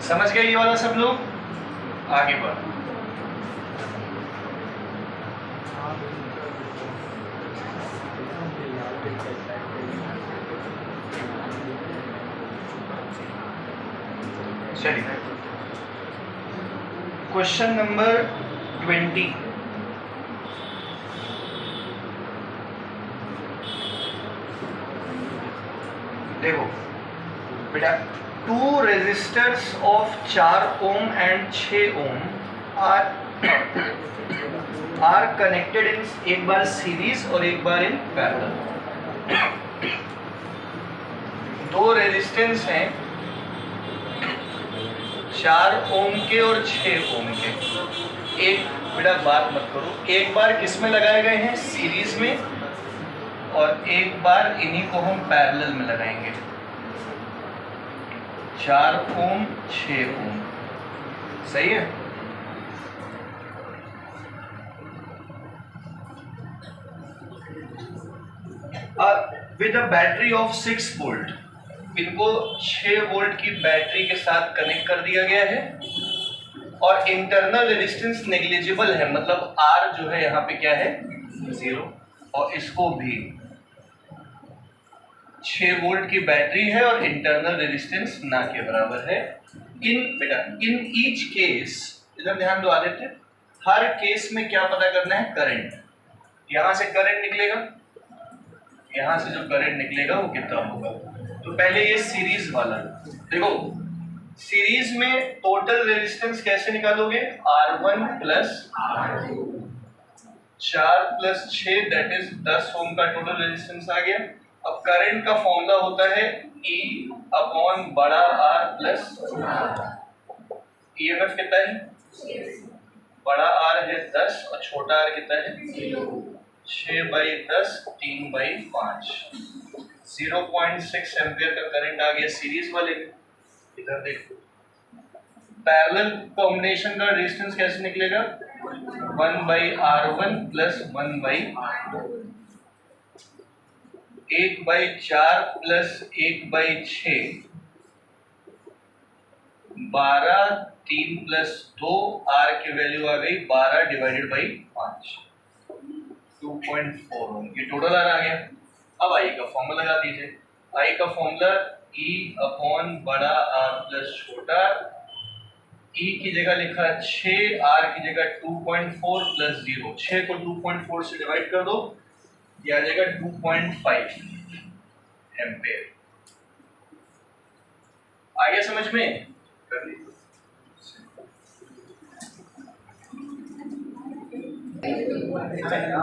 समझ गए ये वाला सब लोग? आगे बढ़। चलिए क्वेश्चन नंबर 20। देखो बेटा, 2 resistors of 4 ohm and 6 ohm are connected in, एक बार सीरीज और एक बार इन पैरेलल। 2 रेजिस्टेंस हैं 4 ओम के और 6 ओम के। एक बेटा बात मत करो, एक बार किस में लगाए गए हैं? सीरीज में, और एक बार इन्हीं को हम पैरेलल में लगाएंगे। 4 ओम 6 ओम, सही है। With a battery of 6 volt, इनको 6 वोल्ट की बैटरी के साथ कनेक्ट कर दिया गया है और इंटरनल रेजिस्टेंस नेग्लिजिबल है, मतलब आर जो है यहाँ पे क्या है? 0। और इसको भी 6 वोल्ट की बैटरी है और इंटरनल रेजिस्टेंस ना के बराबर है। इन ईच केस, इधर ध्यान दो आदित्य, हर केस में क्या पता करना है? करंट। यहां से करंट निकलेगा, यहां से जो करंट निकलेगा वो कितना होगा। तो पहले ये सीरीज वाला देखो, सीरीज में टोटल रेजिस्टेंस कैसे निकालोगे? R1 plus 4 plus 6 that is 10 ओम का टोटल रेजिस्टेंस आ गया। अब करंट का फॉर्मूला होता है E अपॉन बड़ा R प्लस EMF कितना है? बड़ा R है 10 और छोटा R कितना है? 6/10 3/5। 0.6 एम्पियर का करंट आ गया सीरीज वाले में। इधर देखो, पैरेलल कॉम्बिनेशन का रेजिस्टेंस कैसे निकलेगा? 1/R1 plus 1/4 plus 1/6, 12, 3 plus 2, R की वैल्यू आ गई 12 डिवाइडेड बाई 5, 2.4 ओम। ये टोटल आर आ गया। अब आई का फॉर्मूला लगा दीजिए। आई का फॉर्मूला E अपॉन बड़ा R प्लस छोटा, E की जगह लिखा 6, R की जगह 2.4 प्लस 0। 6 को 2.4 से डिवाइड कर दो, ये आ जाएगा 2.5 एम्पेयर। आ गया समझ में? कर लीजिए।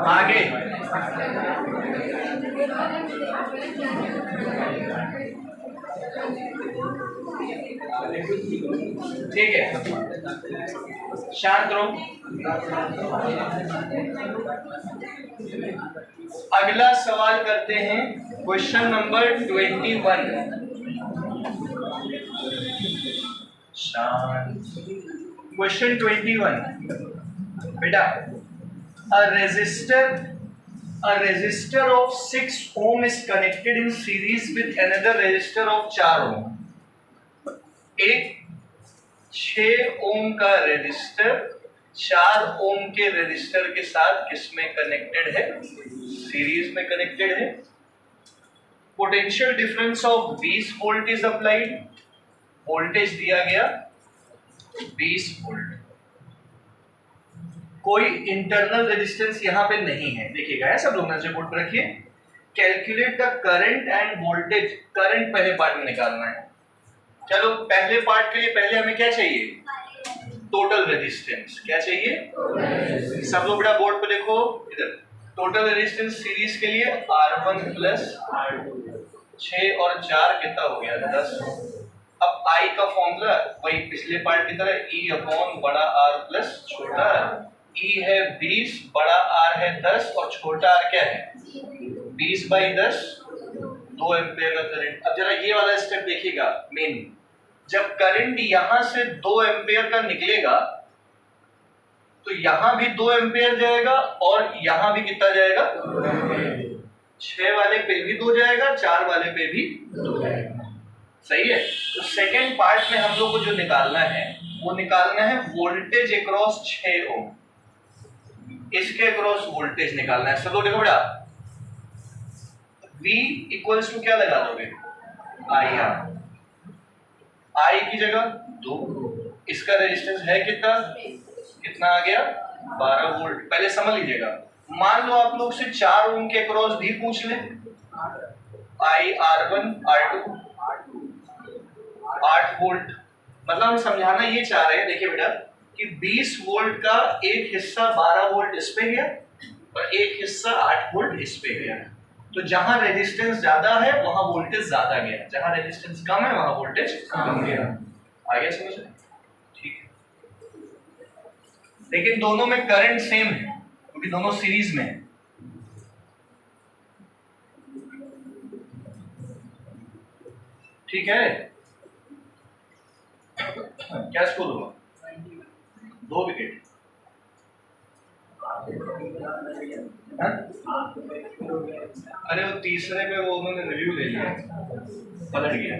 आगे ठीक है, शांत रहो। अगला सवाल करते हैं, क्वेश्चन नंबर 21। शांत। क्वेश्चन 21 बेटा, a resistor of 6 ohm is connected in series with another resistor of 4 ohm। एक 6 ओम का रेजिस्टर 4 ओम के रेजिस्टर के साथ किसमें कनेक्टेड है? सीरीज में कनेक्टेड है। Potential difference of 20 volt is applied. Voltage दिया गया 20 वोल्ट। कोई इंटरनल रेजिस्टेंस यहां पे नहीं है, देखिएगा है सब लोग, नजर बोर्ड पर रखिए। Calculate the current end voltage. Current पहले पार्ट में निकालना है। चलो पहले पार्ट के लिए पहले हमें क्या चाहिए? Total resistance. क्या चाहिए? सब लोग बेटा बोर्ड पे देखो इधर। टोटल रेजिस्टेंस सीरीज के लिए R1 प्लस 6 और 4 कितना हो गया? 10। अब I का फॉर्मूला वही पिछले पार्ट की तरह, E अपॉन बड़ा R प्लस छोटा R। E है 20, बड़ा R है 10 और छोटा R क्या है? 20/10, 2 एम्पियर का करंट। अब जरा ये वाला स्टेप देखिएगा मेन। जब करंट यहां से 2 एम्पियर का निकलेगा तो यहां भी 2 एम्पियर जाएगा और यहां भी कितना जाएगा? 6 वाले पे भी 2 जाएगा, 4 वाले पे भी 2 जाएगा। सही है। तो सेकेंड पार्ट में हम लोग को जो निकालना है वो निकालना है वोल्टेज अक्रॉस 6 ओम। इसके अक्रॉस वोल्टेज निकालना है। सब लोग देखो बेटा, V इक्वल्स टू क्या लगा दोगे, IR। I की जगह 2, इसका रेजिस्टेंस है कितना, कितना आ गया 12 वोल्ट। पहले समझ लीजिएगा, मान लो आप लोग से 4 ओम के अक्रॉस भी पूछ ले, IR1 R2 8 वोल्ट। मतलब हम समझाना ये चाह रहे हैं, देखिए बेटा कि 20 वोल्ट का एक हिस्सा 12 वोल्ट इस पे गया और एक हिस्सा 8 वोल्ट इस पे गया। तो जहां रेजिस्टेंस ज्यादा है वहां वोल्टेज ज्यादा गया, जहां रेजिस्टेंस कम है वहां वोल्टेज कम गया। आ गया समझ में? ठीक है, लेकिन दोनों में करंट सेम है क्योंकि दोनों सीरीज में है। ठीक है, क्या स्कोर हुआ? 2 विकेट। अरे वो तीसरे में वो उन्होंने रिव्यू ले लिया, पलट गया,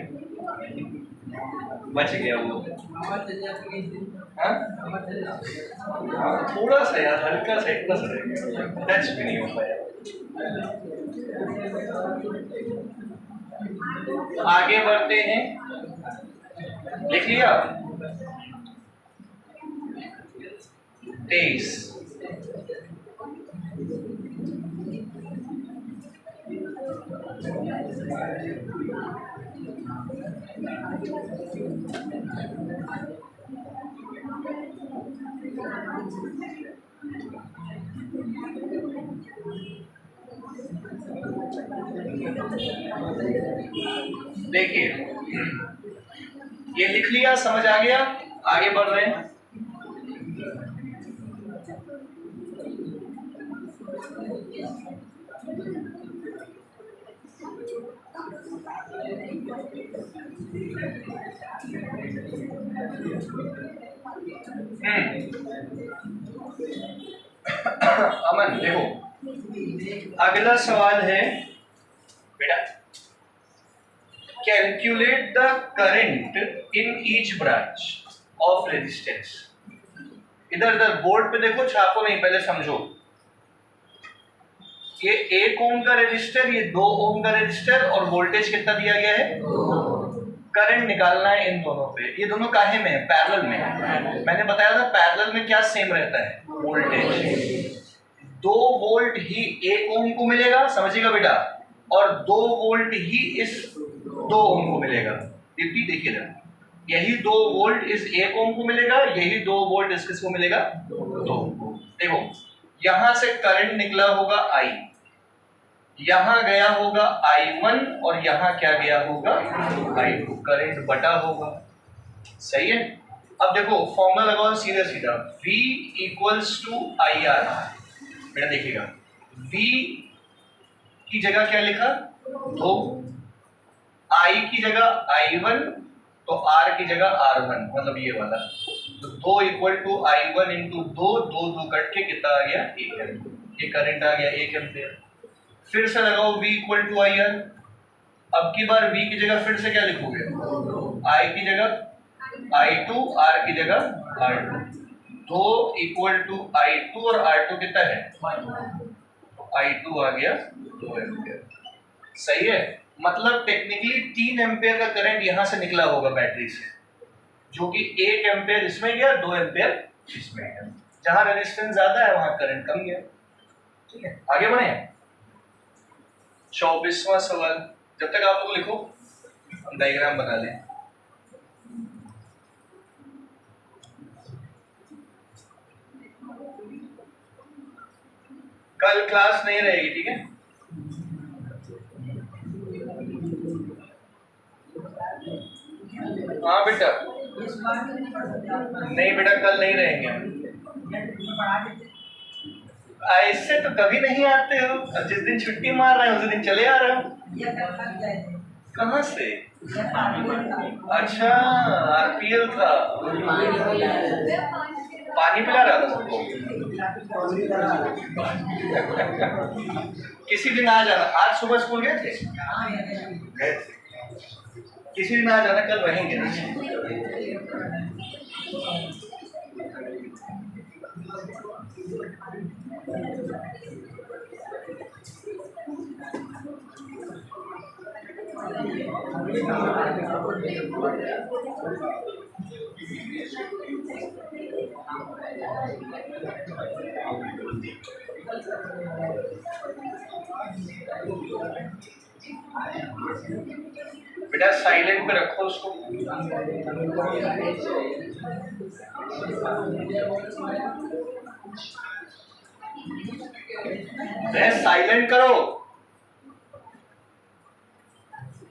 बच गया वो। थोड़ा सा यार, हल्का सा, इतना सा टच भी नहीं हो पाया। आगे बढ़ते हैं, लिख लिया 23। देखिए ये लिख लिया, समझ आ गया? आगे बढ़ रहे हैं। अमन देखो, अगला सवाल है बेटा, calculate the current in each branch of resistance. इधर इधर बोर्ड पे देखो, छापो नहीं, पहले समझो। ये 1 ओम का रेजिस्टर, ये 2 ओम का रेजिस्टर, और वोल्टेज कितना दिया गया है, करंट निकालना है इन दोनों पे। ये दोनों काहे में है, पैरेलल में है। मैंने बताया था पैरेलल में क्या सेम रहता है, वोल्टेज। 2 वोल्ट ही 1 ओम को मिलेगा, समझिएगा बेटा, और 2 वोल्ट ही इस 2 ओम को मिलेगा। दीप्ति देखिएगा, यही 2 वोल्ट इस 1 ओम को मिलेगा, यही 2 वोल्ट इस किसको मिलेगा, 2। देखो यहां से करंट निकला होगा I, यहां गया होगा I1, और यहां क्या गया होगा I2, करंट बटा होगा। सही है। अब देखो फॉर्मूला लगाओ सीधा सीधा, V इक्वल्स टू IR। बेटा देखिएगा, V की जगह क्या लिखा 2, I की जगह I1, तो R की जगह R1, मतलब ये वाला। तो 2 equal to I1 into 2, 2 cut के कितना आ गया 1 एम्पियर। ये करंट आ गया 1 एम्पियर। फिर से लगाओ V इक्वल टू IR। अब की बार V की जगह फिर से क्या लिखोगे, I की जगह I2, R की जगह R2। 2 इक्वल टू I2 और R2 कितना है, तो I2 आ गया 2 एम्पियर। सही है। मतलब टेक्निकली 3 एम्पियर का करंट यहां से निकला होगा बैटरी से, जो कि 1 एम्पियर इसमें गया, 2 एम्पियर इसमें गया। जहां रेजिस्टेंस ज्यादा है वहां करंट कम गया। ठीक है, आगे बढ़े। 24वां सवाल, जब तक आप लोग लिखो हम डायग्राम बना लें। कल क्लास नहीं रहेगी, ठीक है? हाँ बेटा, नहीं बेटा कल नहीं रहेंगे। ऐसे तो कभी नहीं आते हो, जिस दिन छुट्टी मार रहे हो उस दिन चले आ रहे हो। कहाँ से? अच्छा, RPL था, पानी पिला रहा था सबको। किसी दिन आ जाना। आज सुबह स्कूल गए थे? किसी दिन आ जाना, कल रहेंगे नीचे। बेटा साइलेंट पे रखो उसको। साइलेंट करो,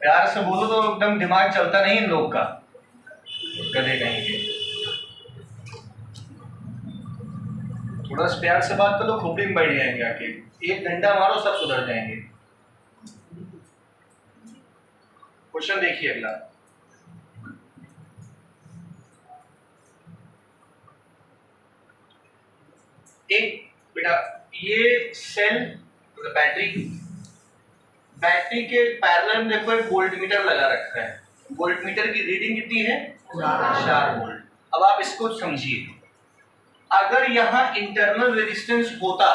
प्यार से बोलो तो एकदम दिमाग चलता नहीं इन लोग का, गधे कहीं के। थोड़ा सा प्यार से बात करो, खोपड़ी में बैठ जाएंगे आके। 1 घंटा मारो सब सुधर जाएंगे। क्वेश्चन देखिए अगला। एक बेटा ये सेल बैटरी के पैरेलल में देखो एक वोल्टमीटर लगा रखा है। वोल्टमीटर की रीडिंग कितनी है? 4 वोल्ट। अब आप इसको समझिए, अगर यहाँ इंटरनल रेजिस्टेंस होता,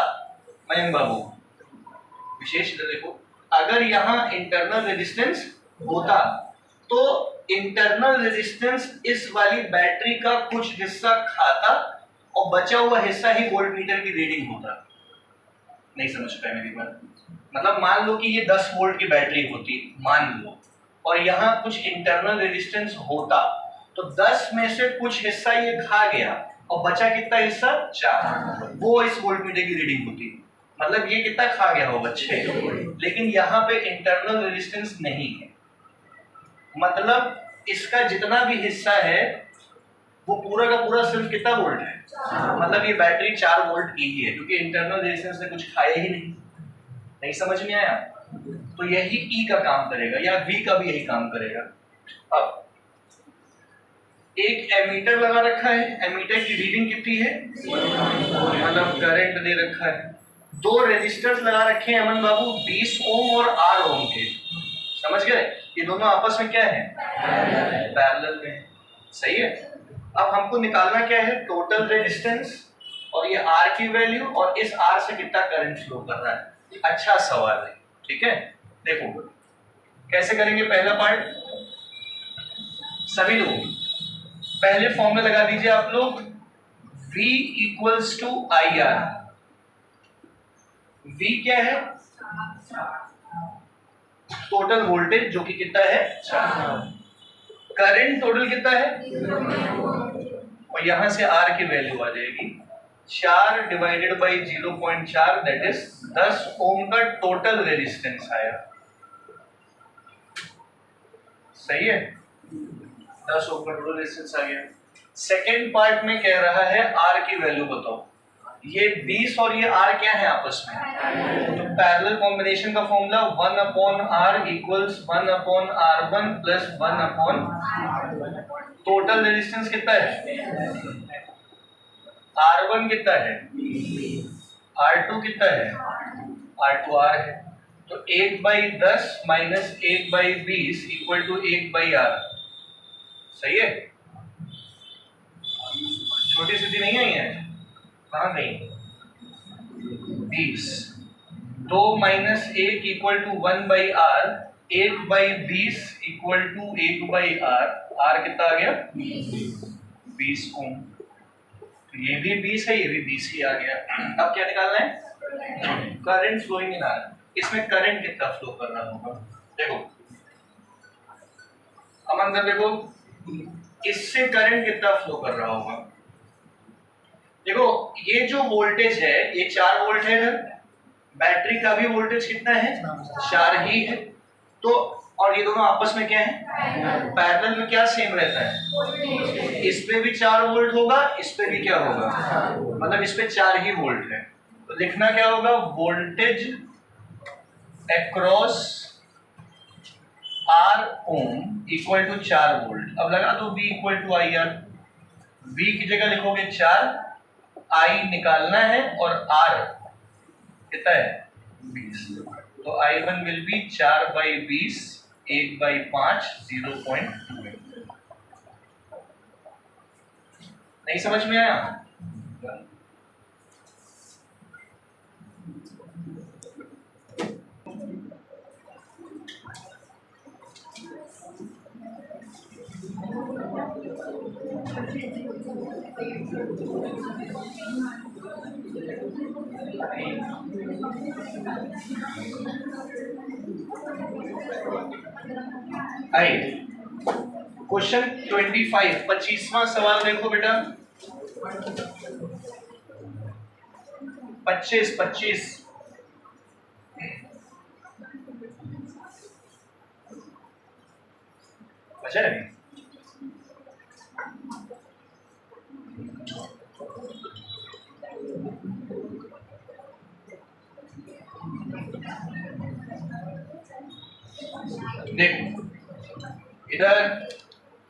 मयंक बाबू विशेष देखो, अगर यहाँ इंटरनल रेजिस्टेंस होता तो इंटरनल रेजिस्टेंस इस वाली बैटरी का कुछ हिस्सा खाता और बचा हुआ हिस्सा ही वोल्टमीटर की रीडिंग होता। नहीं समझ पाए मेरी बात? मतलब मान लो कि ये 10 वोल्ट की बैटरी होती, मान लो, और यहाँ कुछ इंटरनल रेजिस्टेंस होता, तो 10 में से कुछ हिस्सा ये खा गया और बचा कितना हिस्सा? 4, वो इस वोल्टमीटर की रीडिंग होती। मतलब ये कितना खा गया होगा? 6। लेकिन यहाँ पे इंटरनल रेजिस्टेंस नहीं है, मतलब इसका जितना भी हिस्सा है वो पूरा का पूरा सिर्फ कितना वोल्ट है? मतलब ये बैटरी 4 वोल्ट की ही है, क्योंकि इंटरनल रेजिस्टेंस ने कुछ खाया ही नहीं। नहीं समझ में आया? तो यही E का काम करेगा, या V का भी यही काम करेगा। अब एक एमीटर लगा रखा है, एमीटर की रीडिंग कितनी है? मतलब करंट दे रखा है। 2 रेजिस्टर्स लगा रखे हैं अमन बाबू, 20 ओम और 8 ओम के। समझ गए? ये दोनों आपस में क्या है? पैरेलल में। सही है। अब हमको निकालना क्या है? टोटल रेजिस्टेंस और ये R की वैल्यू, और इस R से कितना करंट फ्लो कर रहा है। अच्छा सवाल है, ठीक है। देखो कैसे करेंगे पहला पार्ट। सभी लोग पहले फॉर्मूला लगा दीजिए आप लोग, V equals to IR। V क्या है? टोटल वोल्टेज, जो कि कितना है? 4। करंट टोटल कितना है? और यहां से R की वैल्यू आ जाएगी 4 डिवाइडेड बाई 0.4, दैट इज 10 ओम का टोटल रेजिस्टेंस आया। सही है, 10 ओम का टोटल रेजिस्टेंस आ गया। सेकेंड पार्ट में कह रहा है R की वैल्यू बताओ। ये 20 और ये R क्या है आपस में? तो पैरेलल कॉम्बिनेशन का formula 1/R equals 1/R1 plus 1/, total resistance कितना है? R1 कितना है? R2 कितना है? R2R है। तो 1/10 माइनस 1/20 इक्वल टू 1/R। सही है? छोटी स्थिति नहीं आई है? कहाँ गई? 20। 2 minus 1 equal to 1/R, 1/20 equal to 1/R। R कितना आ गया? 20 ओम। तो ये भी 20 है, ये भी 20 ही आ गया। अब क्या निकालना है? Current flowing in R। इसमें करंट कितना फ्लो कर रहा होगा? देखो अमन देखो, इससे करंट कितना फ्लो कर रहा होगा? देखो ये जो वोल्टेज है ये 4 वोल्ट है ना, बैटरी का भी वोल्टेज कितना है? 4 ही है। तो और ये दोनों आपस में क्या है? पैरेलल में क्या सेम रहता है? इस पे भी 4 वोल्ट होगा, इस पे भी क्या होगा? मतलब इस पे 4 ही वोल्ट है। तो लिखना क्या होगा? Voltage across R ohm equal to 4 volt. अब लगा दो V equal to IR। V की जगह लिखोगे 4, I निकालना है और R कितना है? 20। तो I1 विल बी 4/20 1/5 0.2 नहीं समझ में आया? क्वेश्चन 25 25वां सवाल देखो बेटा। 25 बचा है। देखो इधर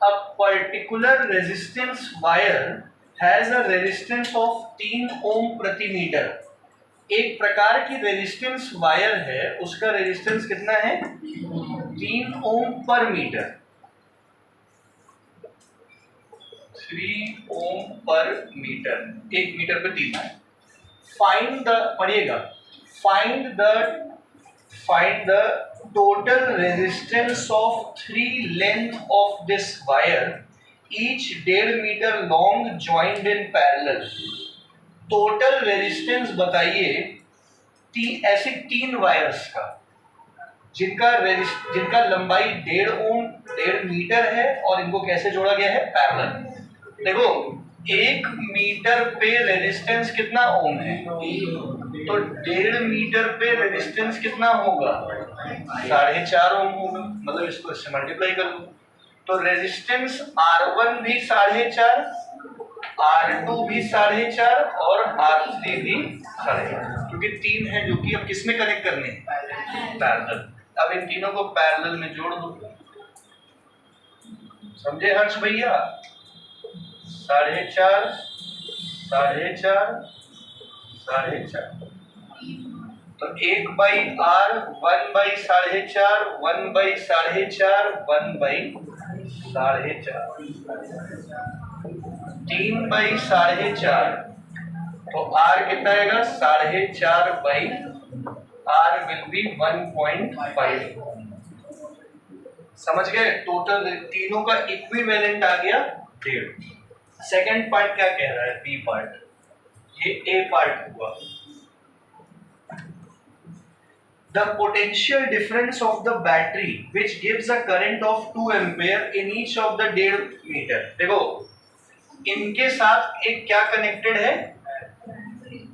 a particular resistance wire has a resistance of 3 ओम प्रति मीटर। एक प्रकार की रेजिस्टेंस वायर है, उसका रेजिस्टेंस कितना है? 3 ओम पर मीटर। 3 ओम पर मीटर, 1 मीटर पे 3 है। फाइंड द, पढ़िएगा, find the total resistance of 3 length of this wire, each 1.5 meter long joined in parallel। Total resistance बताइए ऐसे 3 वायर्स का जिनका लंबाई 1.5 मीटर है और इनको कैसे जोड़ा गया है? पैरेलल। देखो 1 मीटर पे रेजिस्टेंस कितना ओम है, तो 1.5 मीटर पे रेजिस्टेंस कितना होगा? 4.5 ओम होगा। मतलब इसको इससे मल्टीप्लाई कर दो तो रेजिस्टेंस R1 भी 4.5, R2 भी 4.5 और R3 भी 4.5, क्योंकि 3 है जो कि अब किस में कनेक्ट करने हैं? पैरेलल। अब इन तीनों को पैरेलल में जोड़ दो। समझे हर्ष भैया? 4.5 4.5 4.5 तो 1/R 1/4.5 1/4.5 1/4.5 3/4.5 तो R कितना आएगा? 4.5 R विल बी 1.5। समझ गए? टोटल तीनों का इक्विवेलेंट आ गया 1.5। सेकंड पार्ट क्या कह रहा है? B part. ये ए पार्ट हुआ। The potential difference of the battery which gives a current of 2 ampere in each of the 1.5 meter। देखो इनके साथ एक क्या कनेक्टेड है?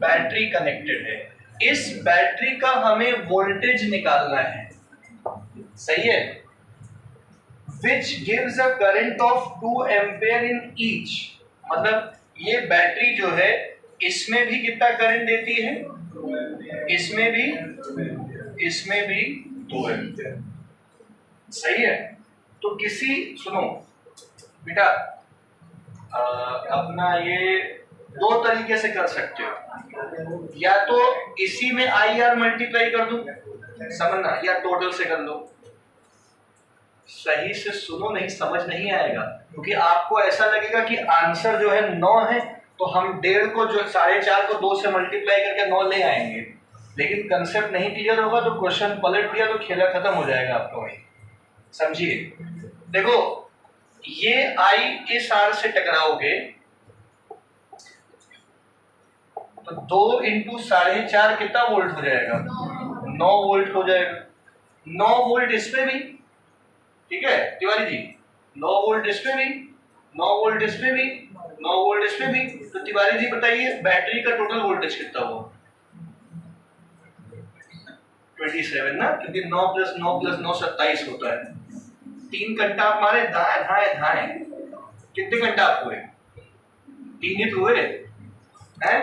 बैटरी कनेक्टेड है। इस बैटरी का हमें वोल्टेज निकालना है, सही है? Which gives a current of 2 ampere in each। मतलब ये बैटरी जो है इसमें भी कितना करंट देती है? इसमें भी 2 एम्पियर, सही है? तो सुनो बेटा, अपना ये 2 तरीके से कर सकते हो। या तो इसी में IR मल्टीप्लाई कर दूं, समझना, या टोटल से कर लो। सही से सुनो, नहीं समझ नहीं आएगा, क्योंकि आपको ऐसा लगेगा कि आंसर जो है 9 है, तो हम 1.5 को जो 4.5 को 2 से मल्टीप्लाई करके 9 ले आएंगे। लेकिन कंसेप्ट नहीं क्लियर होगा तो क्वेश्चन पलट दिया तो खेला खत्म हो जाएगा आपका वही। समझिए, देखो ये आई इस आर से टकराओगे तो 2 इंटू 4.5 कितना वोल्ट हो जाएगा? 9 वोल्ट हो जाएगा। 9 वोल्ट इसमें भी, ठीक है तिवारी जी? 9 वोल्ट इसमें भी, 9 वोल्ट इसमें भी, 9 वोल्ट इसमें भी। तो तिवारी जी बताइए बैटरी का टोटल वोल्टेज कितना हुआ? 27 ना, क्योंकि 9 + 9 + 9 27 होता है। 3 घंटा आप मारे धाए धाए धाए, कितने घंटा आप हुए? 3 ही तो हुए हैं।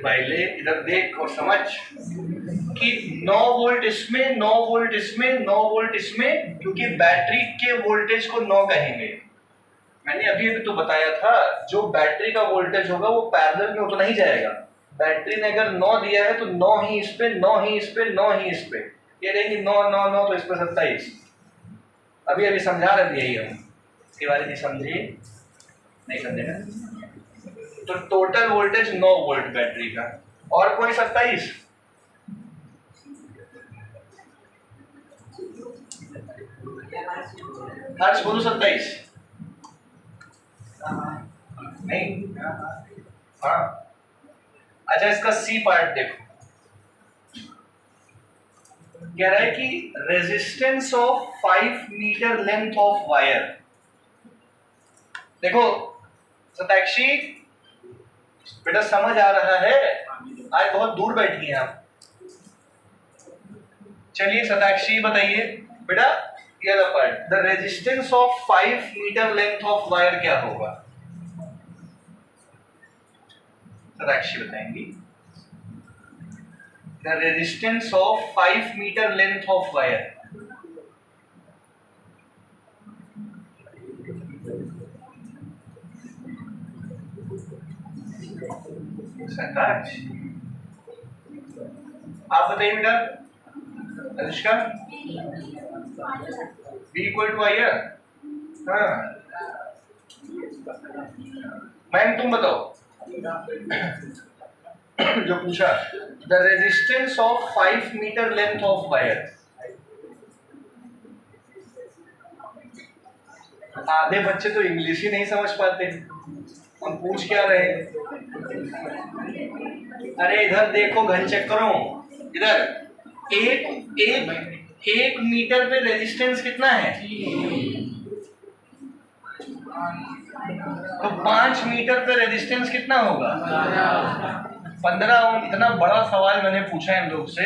पहले इधर देख और समझ कि 9 वोल्ट इसमें, 9 वोल्ट इसमें, 9 वोल्ट इसमें, क्योंकि बैटरी के वोल्टेज को 9 कहेंगे। मैंने अभी तो बताया था, जो बैटरी का वोल्टेज होगा वो पैरेलल में उतना ही जाएगा। बैटरी ने अगर 9 दिया है तो 9 ही इस पे, 9 ही इस पे, 9 ही इस पे। ये रहेंगी 9 9 9, तो इस पर 27। अभी अभी समझा रहे थे यही हम, इसके बारे में समझिए, नहीं समझेगा तो टोटल वोल्टेज 9 वोल्ट बैटरी का। और कोई 27? हर्ष बोलो 27। नहीं, हाँ अच्छा, इसका सी पार्ट देखो, कह रहा है कि resistance of 5 metre length of wire. देखो सताक्षी बेटा, समझ आ रहा है? आज बहुत दूर बैठी हैं आप। चलिए सताक्षी बताइए बेटा, ये the part, the resistance of 5 metre length of wire क्या होगा? सताक्षी बताएंगी। The resistance of 5 metre length of wire. आप बताइए बेटा Anushka. B equal to I है। हाँ मैम तुम बताओ जो पूछा, the resistance of 5 metre length of wire. आधे बच्चे तो इंग्लिश ही नहीं समझ पाते, हम पूछ क्या रहे हैं। अरे इधर देखो घन चक्करों, इधर एक एक एक मीटर पे रेजिस्टेंस कितना है? तो 5 मीटर पे रेजिस्टेंस कितना होगा? 15 ओम। इतना बड़ा सवाल मैंने पूछा है इन लोग से,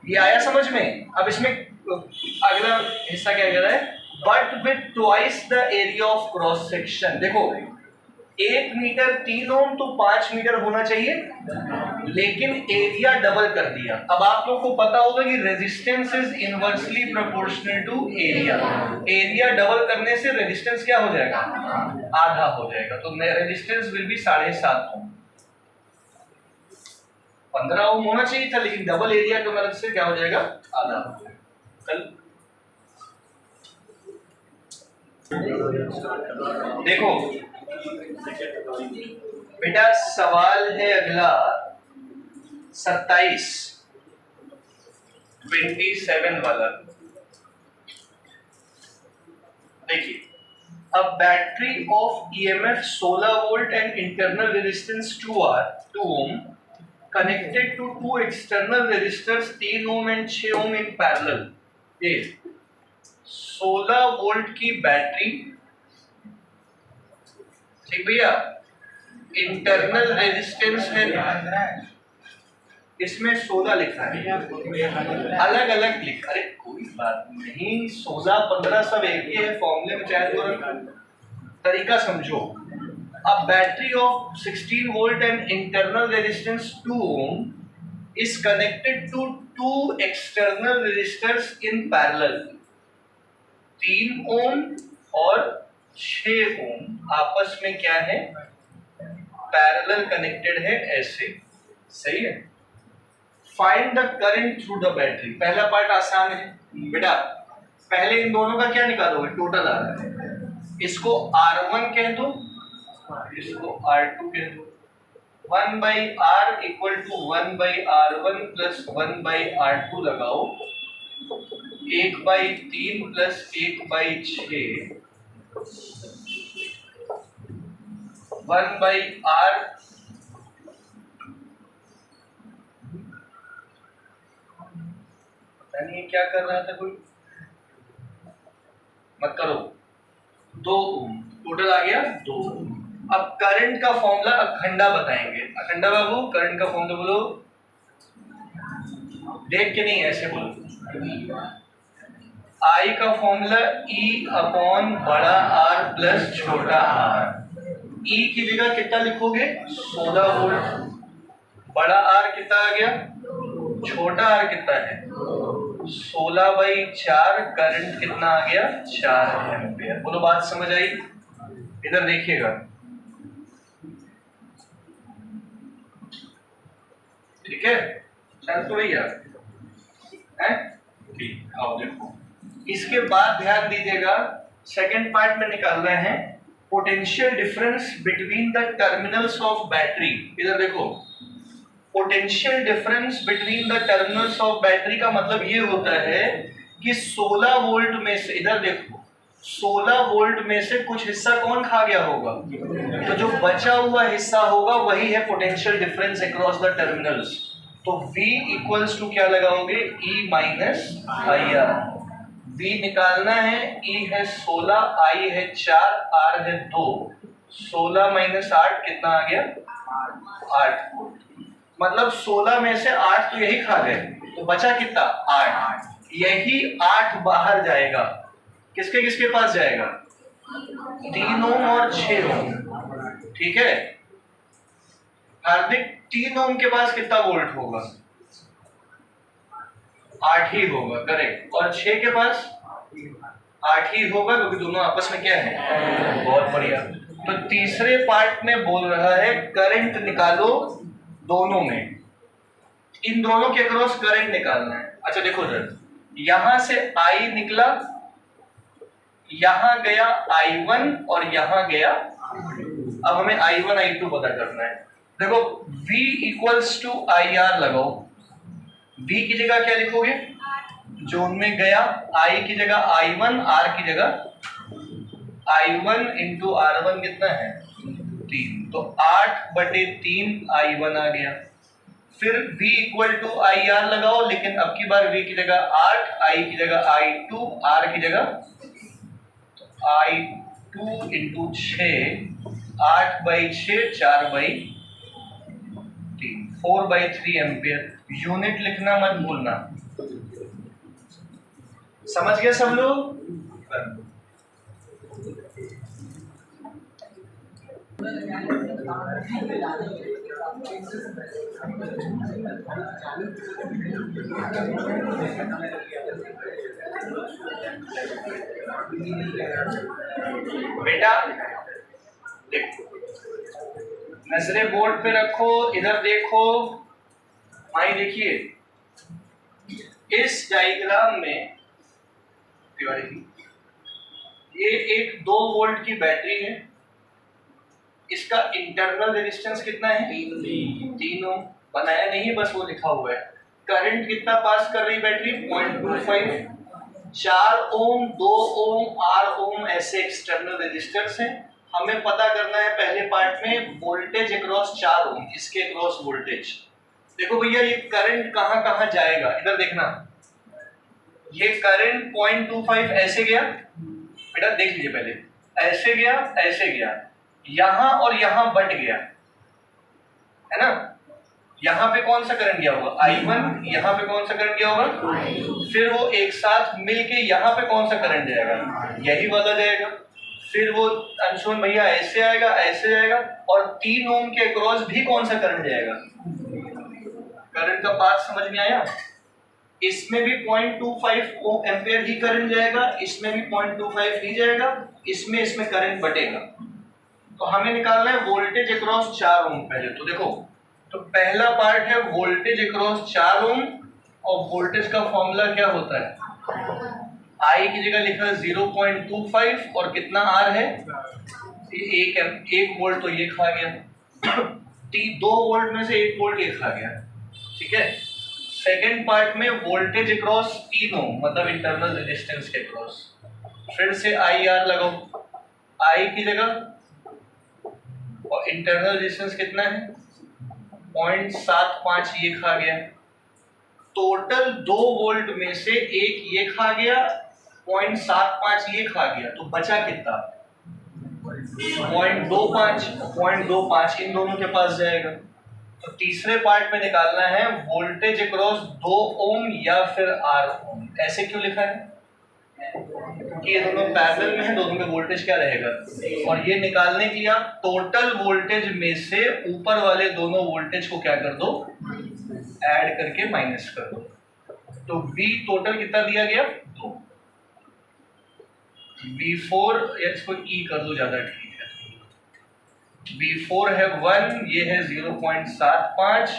ये आया समझ में? अब इसमें अगला हिस्सा क्या कह रहा है? But with twice the area of cross section. देखो 1 मीटर 3 ओम तो 5 मीटर होना चाहिए, लेकिन एरिया डबल कर दिया। अब आप लोग को पता होगा कि resistance is inversely proportional to area. Area double करने से रेजिस्टेंस क्या हो जाएगा? आधा हो जाएगा। तो रेजिस्टेंस विल बी 7.5 ओम। 15 ओम होना चाहिए था, लेकिन डबल एरिया की मदद से क्या हो जाएगा? आधा हो जाएगा। कल देखो बेटा, सवाल है अगला 27 27 वाला। देखिए, a battery of EMF 16 volt and internal resistance 2 ohm connected to 2 external resistors 3 ohm and 6 ohm in parallel. ये 16 वोल्ट की बैटरी, ठीक भैया, इंटरनल रेजिस्टेंस है, इसमें 16 लिखा है, अलग अलग लिखा। अरे कोई बात नहीं, 16 15 सब एक ही है, फॉर्मूले में चाहे तो तरीका समझो। अब battery of 16 volt and internal resistance 2 ohm is connected to 2 external resistors in parallel। 3 ohm और 6 ओम आपस में क्या है? पैरेलल कनेक्टेड है, ऐसे। सही है। Find the current through the battery. पहला पार्ट आसान है बेटा, पहले इन दोनों का क्या निकालोगे? टोटल आ रहा है। इसको R1 कह दो, इसको R2 कह दो। 1/R equal to 1/R1 plus 1/R2 लगाओ, 1/3 प्लस 1/6 1/R। पता नहीं क्या कर रहा था कोई, मत करो। 2 ओम टोटल आ गया, 2 ओम। अब करंट का फॉर्मूला अखंडा बताएंगे। अखंडा बाबू करंट का फॉर्मूला बोलो, देख के नहीं ऐसे बोलो। आई का फॉर्मूला E अपॉन बड़ा R प्लस छोटा r। E की जगह कितना लिखोगे? 16 वोल्ट। बड़ा R कितना आ गया? छोटा r कितना है? 16/4। करंट कितना आ गया? 4 एम्पियर। बोलो बात समझ आई? इधर देखिएगा, ठीक है? चल तो भैया है ठीक। आओ देखो, इसके बाद ध्यान दीजिएगा, सेकंड पार्ट में निकाल रहे हैं potential difference between the terminals of battery. इधर देखो, potential difference between the terminals of battery का मतलब ये होता है कि 16 वोल्ट में से, इधर देखो 16 वोल्ट में से कुछ हिस्सा कौन खा गया होगा, तो जो बचा हुआ हिस्सा होगा वही है potential difference across the terminals. तो V इक्वल्स टू क्या लगाओगे, E माइनस आई आर। V निकालना है, E है 16, I है 4, R है 2। 16 माइनस 8 कितना आ गया, 8। मतलब 16 में से 8 तो यही खा गए, तो बचा कितना, 8। यही 8 बाहर जाएगा, किसके किसके पास जाएगा, 3 ओम और 6 ओम। ठीक है, हार्दिक 3 ओम के पास कितना वोल्ट होगा, 8 ही होगा, करेक्ट। और 6 के पास 8 ही होगा, क्योंकि दोनों आपस में क्या है, बहुत बढ़िया। तो तीसरे पार्ट में बोल रहा है करंट निकालो दोनों में, इन दोनों के अक्रॉस करंट निकालना है। अच्छा देखो जरा, यहां से I निकला, यहां गया I1 और यहां गया, अब हमें I1 I2 पता करना है। देखो V equals to I R लगाओ। V की जगह क्या लिखोगे, जो उनमें गया, I की जगह I1, R की जगह I1 इंटू R1 कितना है, 3। तो 8/3 I1 आ गया। फिर V equal to I R लगाओ, लेकिन अब की बार V की जगह 8, I की जगह I2, R की जगह I2 इंटू 6, 8/6, 4/3, 4/3 एम्पियर। यूनिट लिखना मत भूलना, समझ गए सब लोग। बेटा देखो, नजरें बोर्ड पे रखो, इधर देखो, भाई देखिए इस डायग्राम में ये एक 2 वोल्ट की बैटरी है, इसका इंटरनल रेजिस्टेंस कितना है, 3 ओम। बनाया नहीं, बस वो लिखा हुआ है। करंट कितना पास कर रही बैटरी, 0.25। 4 ओम, 2 ओम, 8 ओम ऐसे एक्सटर्नल रेजिस्टेंस हैं। हमें पता करना है पहले पार्ट में वोल्टेज अक्रॉस 4 ओम, इसके अक्रॉस वोल्टेज। देखो भैया ये करंट कहां कहां जाएगा, इधर देखना, ये करंट 0.25 ऐसे गया, बेटा देख लीजिए पहले, ऐसे गया, ऐसे गया, यहां और यहां बट गया, है ना। यहां पे कौन सा करंट गया होगा, I1, यहां पे कौन सा करंट गया होगा, फिर वो एक साथ मिलके यहां पे कौन सा करंट जाएगा, यही वाला जाएगा। फिर वो अंशुमन भैया ऐसे आएगा, ऐसे जाएगा, और 3 ओम के अक्रॉस भी कौन सा करंट जाएगा। करंट का पाथ समझ में आया। इसमें भी 0.25 एम्पियर ही करंट जाएगा, इसमें भी 0.25 ही जाएगा, इसमें करंट बटेगा। तो हमें निकालना है वोल्टेज अक्रॉस 4 ओम। पहले तो देखो, तो पहला पार्ट है वोल्टेज अक्रॉस 4 ओम, और वोल्टेज का फॉर्मूला क्या होता है, I की जगह लिखा है 0.25, और कितना R है, 1 वोल्ट, तो ये खा गया। 2 वोल्ट में से 1 वोल्ट ये खा गया। ठीक है, सेकेंड पार्ट में वोल्टेज अक्रॉस 3 ओम, मतलब इंटरनल रेजिस्टेंस के अक्रॉस। फिर से आई आर लगाओ, I की जगह, और इंटरनल रेजिस्टेंस कितना है, 0.75, ये खा गया। टोटल 2 वोल्ट में से 1 ये खा गया, 0.75 ये खा गया, तो बचा कितना, 0.25 इन दोनों के पास जाएगा। तो तीसरे पार्ट में निकालना है वोल्टेज अक्रॉस 2 ओम या फिर R ओम। ऐसे क्यों लिखा है, क्योंकि ये दोनों पैरेलल में है, दोनों में वोल्टेज क्या रहेगा। और ये निकालने के लिए आप टोटल वोल्टेज में से ऊपर वाले दोनों वोल्टेज को क्या कर दो, ऐड करके माइनस कर दो। तो V टोटल कितना दिया गया, 2। V4, इसको E कर दो, ज्यादा ठीक है। V4 है 1, ये है 0.75,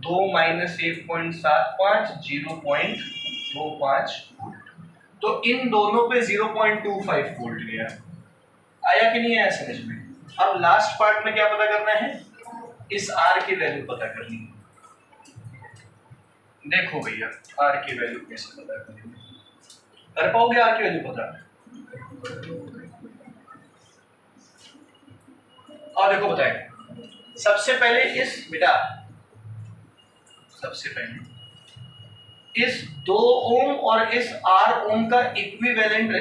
2 माइनस 1.75 0.25 वोल्ट। तो इन दोनों पे 0.25 वोल्ट गया। आया कि नहीं आया समझ में? अब लास्ट पार्ट में क्या पता करना है, इस R की वैल्यू पता करनी है। देखो भैया R की वैल्यू कैसे पता करेंगे, कर पाओगे R की वैल्यू पता? और देखो बताएं, सबसे पहले इस 2 ओम और इस 8 ओम का इक्विवेलेंट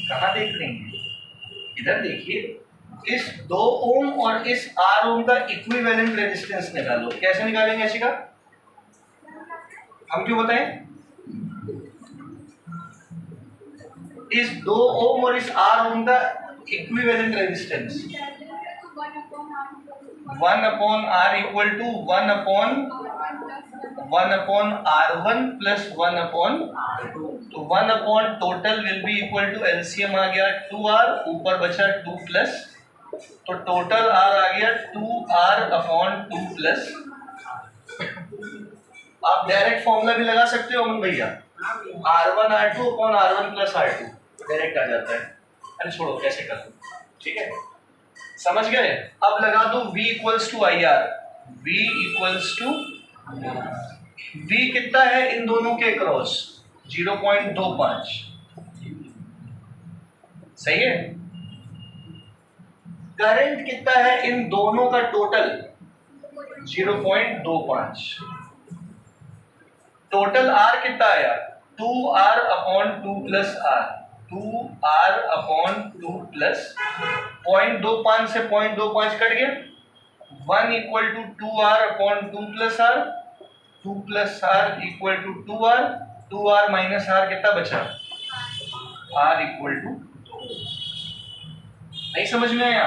कहां देख रही हैं? इधर देखिए, इस 2 ओम और इस 8 ओम का इक्विवेलेंट रेजिस्टेंस निकालो। कैसे निकालेंगे ऐसी का? हम क्यों बताएं? इस 2 ओम और इस 8 ओम का equivalent resistance 1 upon R equal to 1 upon R1 plus 1 upon, तो 1 upon total will be equal to LCM आ गया 2R, ऊपर बचा 2 प्लस, तो टोटल R आ गया 2R अपॉन 2 प्लस। आप डायरेक्ट फॉर्मूला भी लगा सकते हो अमन भैया, R1 R2 upon R1 plus R2 direct आ जाता है। अरे छोड़ो कैसे कर दो, ठीक है समझ गए? अब लगा दो V equals to I R. V equals to, V कितना है इन दोनों के क्रॉस? 0.25, सही है। करंट कितना है इन दोनों का टोटल? 0.25। टोटल R कितना आया? 2R upon 2 plus R, 2R upon 2 plus 0.25 से 0.25 कट गया, 1 equal to 2R upon 2 plus R, 2 plus R equal to 2R, 2R minus R कितना बचा? R equal to. नहीं समझ में आया?